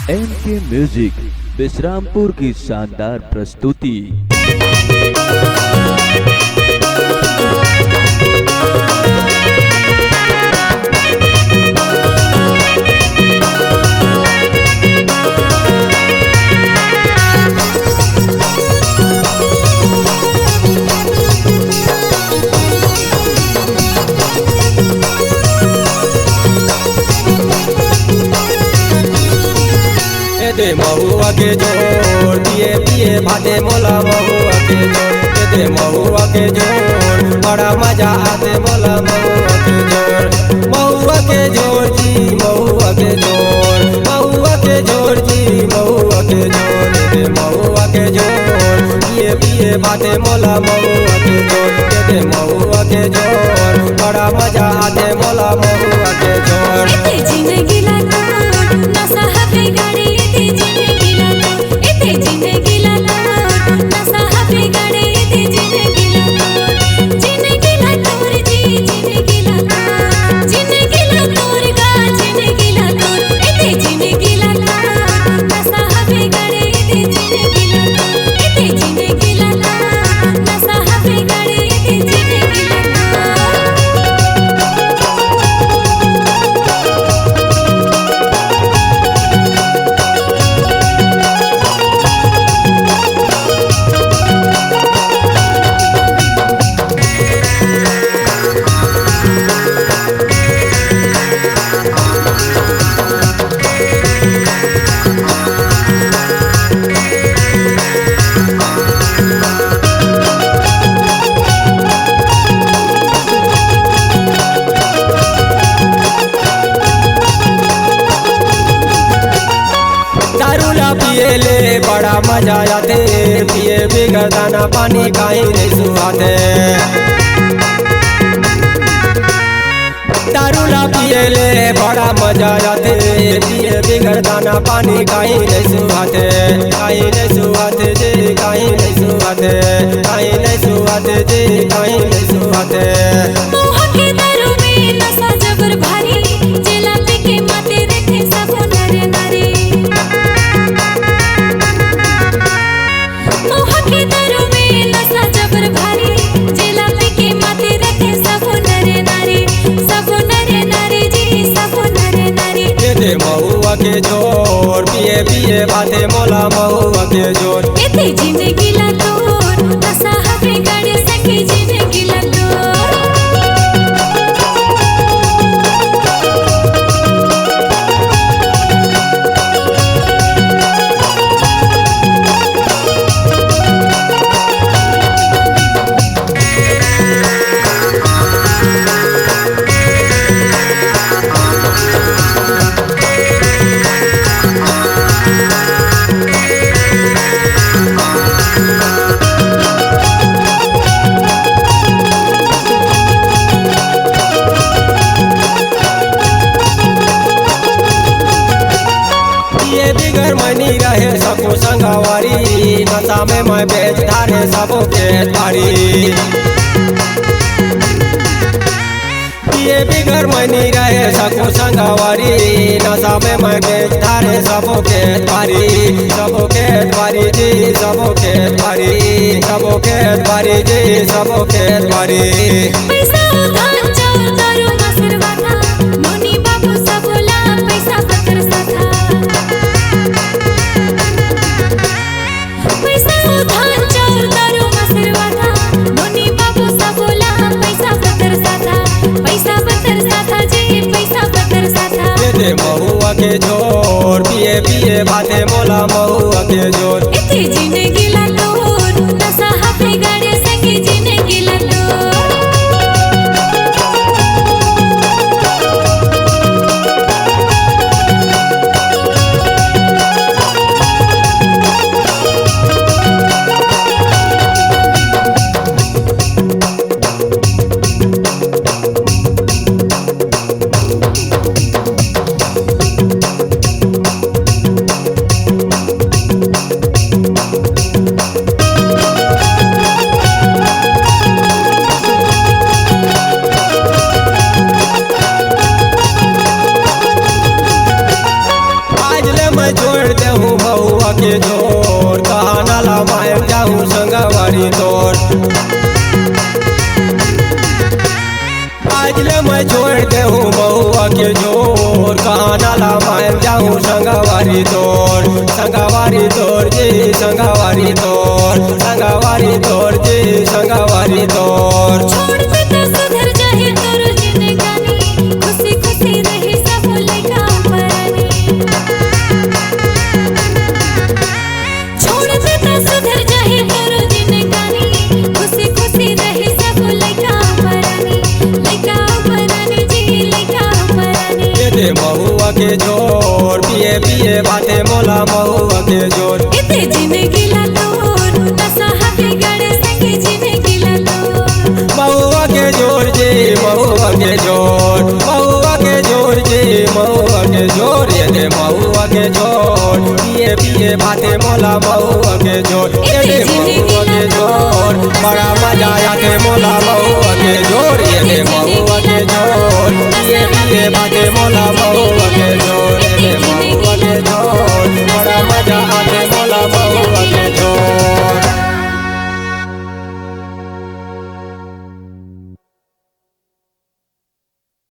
एनके music Vishrampur की शानदार प्रस्तुति। दे महुआ के जोर पिए पिए भाते मोला महुआ के जोर दे महुआ के जोर बड़ा मजा आते मोला महुआ के जोर महुआ के जोर जी महुआ के जोर महुआ के जोर जी महुआ के जोर दे महुआ के जोर पिए पिए भाते मोला महुआ के जोर दे महुआ के जोर बड़ा मजा आते मोला महुआ के जोर। जिंदगी लालो नशा हवे गाड़ी जिंदगी लालो इते जिंदगी लालो नशा हवे गाड़ी इते जिंदगी लालो रे जी जिंदगी लालो रे गा जिंदगी लालो इते जिंदगी लालो नशा हवे गाड़ी इते जिंदगी लालो नशा हवे गाड़ी इते जिंदगी लालो। पिए ले बड़ा मजा आते पिए बिगड़ दाना पानी कहीं नहीं सुहाते दारूला पिए ले बड़ा मजा आते पिए बिगड़ दाना पानी कहीं नहीं सुहाते कहीं नहीं सुहाते जी कहीं नहीं सुहाते कहीं नहीं सुहाते जी कहीं नहीं सुहाते। मोह के दारू में नशा जबर भारी जेला पे के माते रखे सब नर नारी मोह के दारू में नशा जबर भारी जेला पे के माते रखे सब नर नारी जी सब नर नारी। दे महुआ के जोर पिए पिए भाते मोला महुआ के जोर इते जिंदगी लालो नशा हवे गाड़ी सखी जिंदगी लालो। बिगर मनी रहे सबको संगवारी नशा में मैं बेच धारे सबो के तारी ये बिगर मनी रहे सबको संगवारी नशा में मैं बेच धारे सबो के तारी सबो के तारी जी सबो के तारी सबो के तारी जी सबो के तारी। पैसा उधार चाउर दारू मसरवा था मोनी बाबू सबला पैसा पत्थर सा था पैसा उधार चाउर दारू मसरवा था मोनी बाबू सबला पैसा पत्थर सा था पैसा पत्थर सा था जी पैसा पत्थर सा था। दे महुआ के जोर पिए पिए भाते मोला महुआ के जोर इते जिंदगी लालो नशा हवे गाड़ी सखी जिंदगी लालो। मैं छोड़ देहूँ महुआ के जोर, कहाँ नाला मायम जाऊँ संगवारी तोर। आज ले मैं छोड़ देहूँ महुआ के जोर, कहाँ नाला मायम जाऊँ संगवारी तोर। संगवारी तोर जी संगवारी तोर, संगवारी तोर जी संगवारी तोर। छोड़ दे तो सुधर जाए तोर जिंदगानी, खुशी खुशी रही सब लइका परानी। छोड़ दे तो सुधर जाए तोर जिंदगानी, खुशी खुशी रही सब लइका परानी। लइका परानी जी लइका परानी। दे महुआ के जोर, पिए पिए बाटे मोला महुआ के जोर। इते जिंदगी ला तोर, नशा हाथे गड़े संगे जिंदगी ला तोर। महुआ के जोर जी महुआ के जोर, महुआ के जोर जी महुआ के जोर। ये दे महुआ के जोर, पिए पिए बाटे मोला महुआ के जोर। ये दे महुआ के जोर, बड़ा मजा आते मोला महुआ के जोर। ये दे महुआ के जोर, पिए पिए बाटे मोला